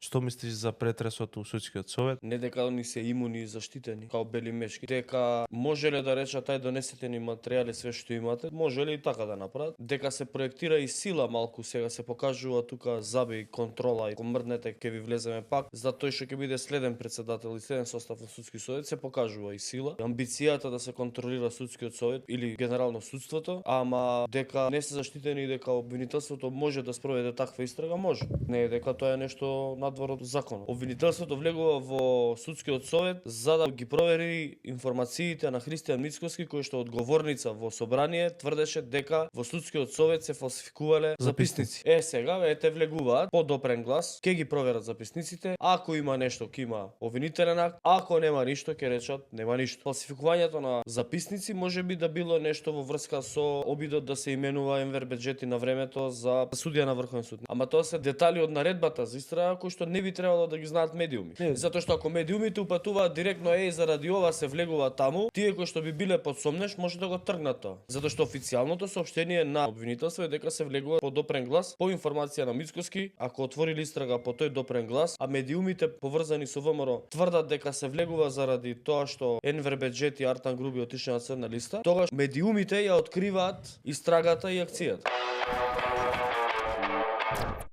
Што мислиш за претресот у судскиот совет? Не дека они се имуни и заштитени, као бели мешки. Дека може ли да речат ај донесете ни материјали све што имате, може ли и така да направат. Дека се проектира и сила малку, сега се покажува тука заби контрола и комрднете ќе ви влеземе пак, за тој што ќе биде следен председател и следен состав на судски совет, се покажува и сила. Амбицијата да се контролира судскиот совет или генерално судството, ама дека не се заштитени и дека обвинителството може да спроведе таква истрага, може. Не е дека тоа е нешто надвор од законот. Обвинителството влегува во судскиот совет за да ги провери информациите на Христијан Мицкоски, кој што одговорница во собрание тврдеше дека во судскиот совет се фалсификувале записници. Сега ете влегуваат по допрен глас, ќе ги проверат записниците, ако има нешто ќе има обвинителен акт, ако нема ништо ќе речат нема ништо. Фалсификувањето на записници можеби да било нешто во врска со обидот да се именува Енвер Беџети на времето за судија на Врховен суд. Ама тоа се детали од наредбата за истрага кои што не би требало да ги знаат медиуми. Затоа што ако медиумите упатуваат директно заради ова се влегува таму, тие кои што би биле под сомнеш може да го тргнат тоа. Затоа што официјалното соопштение на обвинителство е дека се влегува по допрен глас, по информација на Мицкоски, ако отворили истрага по тој допрен глас, а медиумите поврзани со ВМРО тврдат дека се влегува заради тоа што Енвер Беџети и Артан Груби отишли на црна листа, тогаш медиумите ја откриваат истрагата и акцијата.